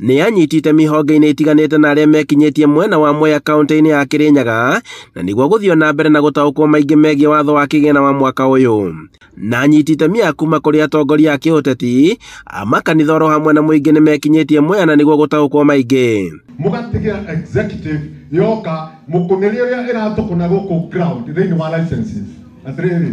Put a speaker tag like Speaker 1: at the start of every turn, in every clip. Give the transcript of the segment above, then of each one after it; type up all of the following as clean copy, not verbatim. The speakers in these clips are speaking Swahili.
Speaker 1: nĩ anyitĩte mĩhonge-inĩ ĩtiganĩte na arĩa mekinyĩtie mwena wa Mwea kaunti-inĩ ya Kirinyaga na nĩguo gũthiĩ na mbere na gũtaũkwo maingĩ megiĩ watho wa kĩgĩna wa mwaka ũyũ. Na anyitĩte mĩa kuma kũrĩ atongoria a kĩũteti a makanitha oro hamwe na mũingĩ nĩ mekinyĩtie Mwea na nĩguo gũtaũkwo maingĩ.
Speaker 2: Mũgatigĩra executive yoka mũkũng'ĩri ũrĩa ĩratũkũna gũkũ ground thĩinĩ wa licenses atĩrĩrĩ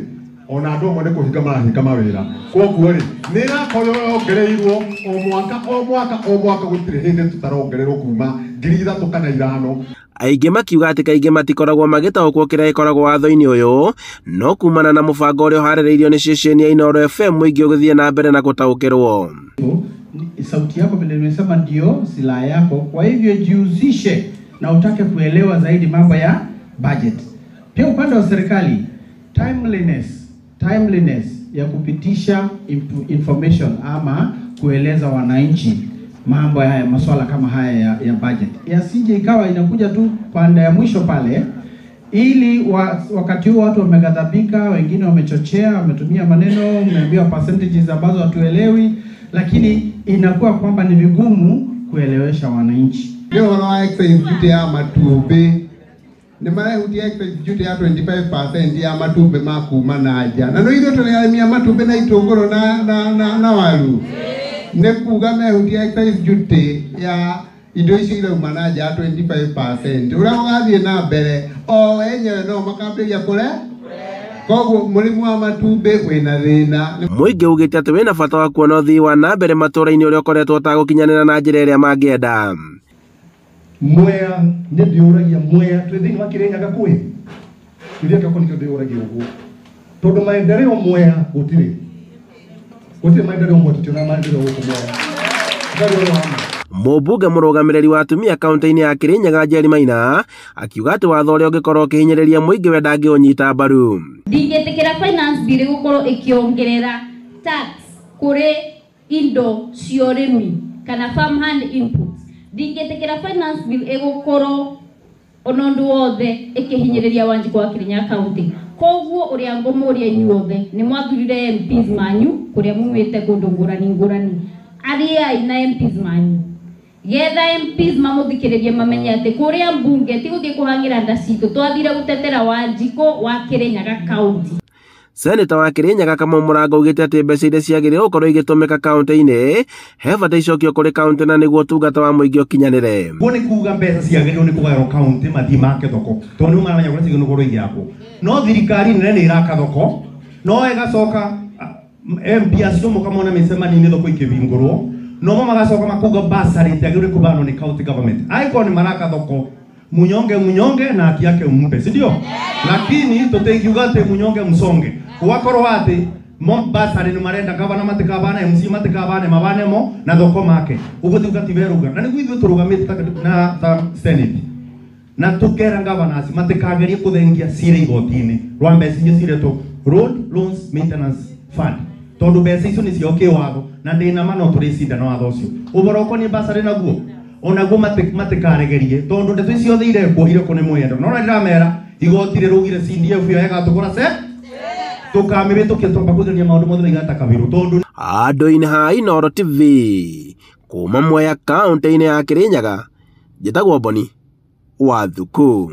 Speaker 2: ona andũ amwe nĩ kũhinga marahinga mawĩra. Koguo rĩ nĩ ĩrakorwo yongereirwo o mwaka gũtirĩ hĩndĩ tũtarongererwo kuma 3,000 kana 5,000.
Speaker 1: Aingĩ makiuga atĩ kaingĩ matikoragwo magĩtaũkwo kĩrĩa gĩkoragwo watho-inĩ ũyũ, no kumana na mũbango ũrĩa ũharĩrĩirio nĩ ceceni ya Inooro FM mũingĩ ũgĩthiĩ na mbere na gũtaũkĩrwo.
Speaker 3: Sauti yako vile nimesema ndio silaha yako, kwa hivyo jihusishe na utake kuelewa zaidi mambo ya budget. Pia upande wa serikali timeliness ya kupitisha information ama kueleza wananchi mambo haya, masuala kama haya ya budget. Yasije ikawa inakuja tu pande ya mwisho pale, ili wakati huo watu wameghadhabika, wengine wamechochea, wametumia maneno, umeambiwa percentages ambazo hatuelewi, lakini inakuwa kwamba ni vigumu kuelewesha wananchi.
Speaker 4: Leo wana excise duty ya matumbi ni marahutia excise duty ya 25% ya matumbi makuma na nja. Na no ithuĩ tũrĩarĩmia matumbi na itũngũrũ na waru. Nĩ kuga mehutia excise duty ya indo icio irauma na nja 25%. Ũrĩa ũgathiĩ na mbere o wenyewe no makambĩrĩria kũrĩa. Koguo mũrimũ wa matumbi wĩna thĩna.
Speaker 1: Mũingĩ ugĩte atĩ wĩna bata wa kuona ũthii wa na mbere matũũra-inĩ ũrĩa ũkoretwo ũtagũkinyanĩra na njĩra ĩrĩa mangĩenda.
Speaker 2: Mwea nĩ ndĩũragia Mwea twĩ thĩinĩ wa Kirinyaga kwĩ iria kako nĩkĩo ndĩũragia ũguo tondũ maendeleo Mwea gũtirĩ maendeleo mwe tũtiona maendeleo gũkũ Mwea.
Speaker 1: Mũmbunge mũrũgamĩrĩri wa atumia kaunti-inĩ ya Kirinyaga Njeri Maina akiuga atĩ watho ũrĩa ũngĩkorwo ũkĩhinyĩrĩria mũingĩ we ndangĩũnyita mbaru.
Speaker 5: Ndingĩtĩkĩra finance bill gũkorwo ĩkĩongerera tax kũrĩ indo cia ũrĩmi kana farm hand inputs. Ndingĩtĩkĩra finance bill ĩgũkorwo ona ũndũ wothe ĩkĩhinyĩrĩria Wanjikũ wa Kirinyaga kaunti. Koguo ũrĩa ngũmũria inyuothe nĩ mwathurire MPs manyu kũrĩa mumĩte kũndũ ngũrani arĩa na MPs manyu. Getha MPs mamũthikĩrĩrie mamenye atĩ kũrĩa mbunge ti gũthiĩ kũhangĩra nda citũ, twathire gũtetera Wanjikũ wa Kirinyaga kaunti.
Speaker 1: Seneta wa Kirinyaga Kamau Mũrango ugĩte atĩ mbeca iria ciagĩrĩirwo gũkorwo igĩtũmĩka kaunti-inĩ he bata icokio kũrĩ kaunti na nĩguo ũtungata wa mũingĩ ũkinyanĩre.
Speaker 6: Guo nĩ kuga mbeca ciagĩrĩirwo nĩ kũgaĩrwo kaunti mathiĩ make thoko tondũ nĩ maramenya kũrĩa cigĩrĩirwo gũkorwo igĩakwo. No thirikari nene nĩ iraka thoko, no ĩgacoka MP acio mũkamona mĩcemanio-inĩ thoko ikĩhingũrwo, no magacoka makuga basarĩ ĩtiagĩrĩirwo kũbanwo nĩ county government. Angĩkorwo nĩ maraka thoko munyonge na haki yake umpe, si ndio? Lakini tũtingiuga atĩ munyonge msonge wakorwo atĩ basarĩ nĩ marenda gavana matikabane, MC matikabane mabane mo na thoko make. Ũguo tiuga ti weruga na nĩguo ithuĩ tũrũgamĩte na Senate na tukera governors matikagerie kuthengia cire igoti-inĩ rwa mbeca iria ciretwo Road Loans Maintenance Fund tondu mbeca icio nĩ cio kĩwatho na ndĩna ma no tũrĩcinda na watho ũcio. Ũboro ũkoniĩ basarĩ naguo onaguo matikaregerie tondu ndeto icio ciothe irekwo nĩ mwendo. No ndĩramera igoti rĩrugire CDF yo ĩgatũkũra tũkamĩbĩtũkia twamba kũgeria maũndũ mothe igataka biru tondu
Speaker 1: andũ-inĩ ha Inooro TV kuma Mwea kaunti-inĩ ya Kirinyaga njĩtagwo Boni Wathuku.